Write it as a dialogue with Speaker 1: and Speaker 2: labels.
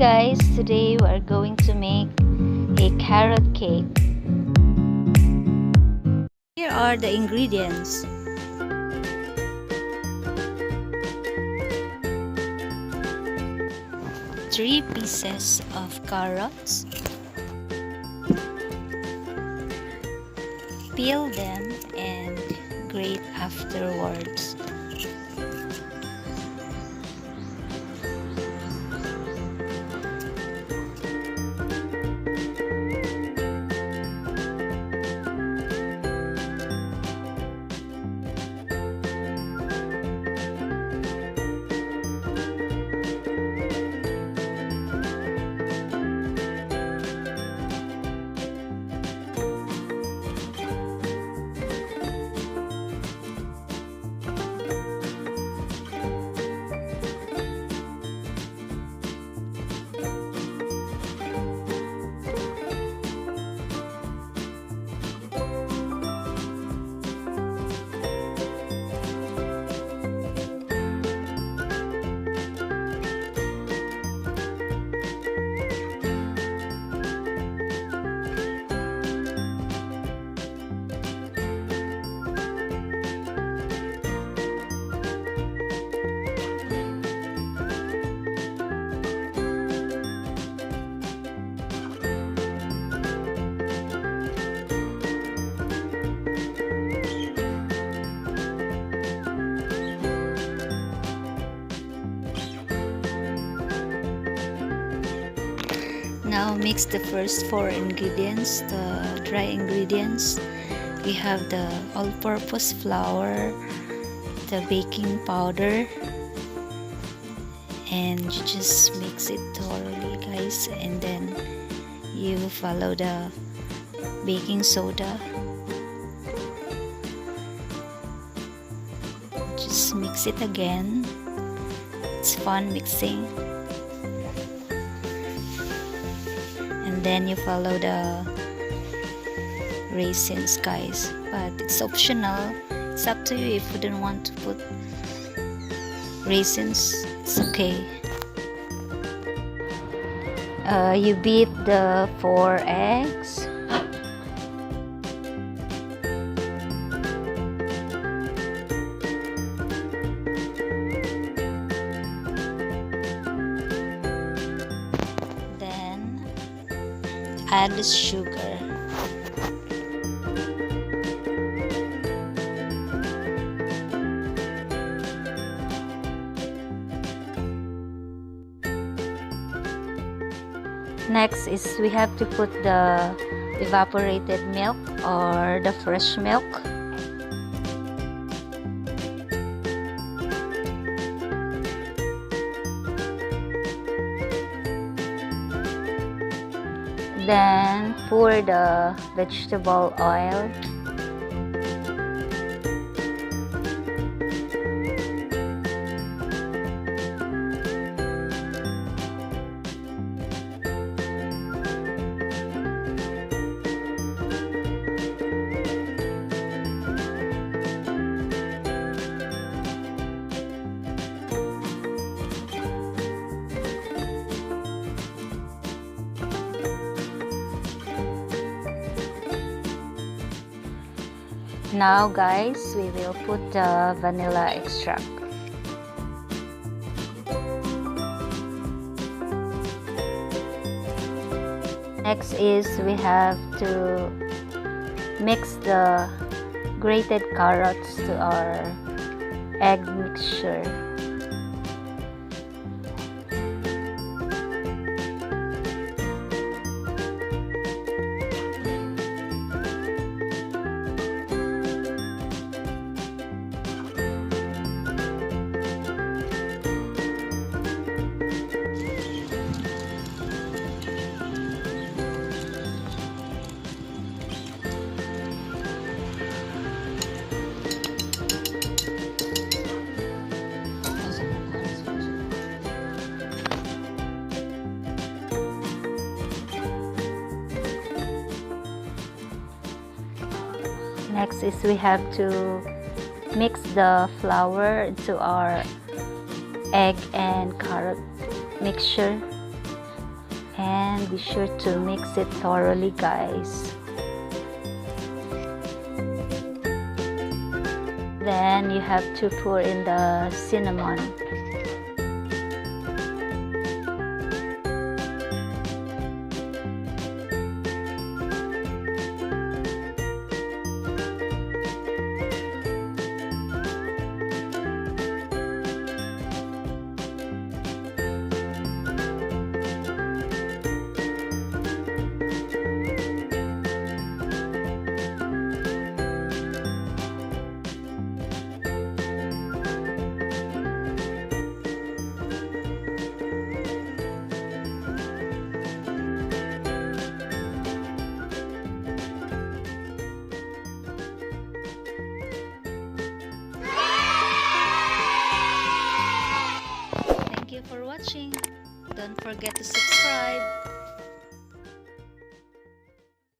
Speaker 1: Guys, today we are going to make a carrot cake. Here are the ingredients. 3 pieces of carrots. Peel them and grate afterwards. Now mix the first 4 ingredients, the dry ingredients. We have the all-purpose flour, the baking powder, and you just mix it thoroughly, guys, and then you follow the baking soda. Just mix it again. It's fun mixing. And then you follow the raisins, guys, but it's optional. It's up to you. If you don't want to put raisins, it's okay. You beat the 4 eggs. Add the sugar. Next is we have to put the evaporated milk or the fresh milk. Then pour the vegetable oil. Now guys, we will put the vanilla extract. Next is we have to mix the grated carrots to our egg mixture. Next is we have to mix the flour into our egg and carrot mixture. and be sure to mix it thoroughly, guys. Then you have to pour in the cinnamon. Thank you for watching. Don't forget to subscribe.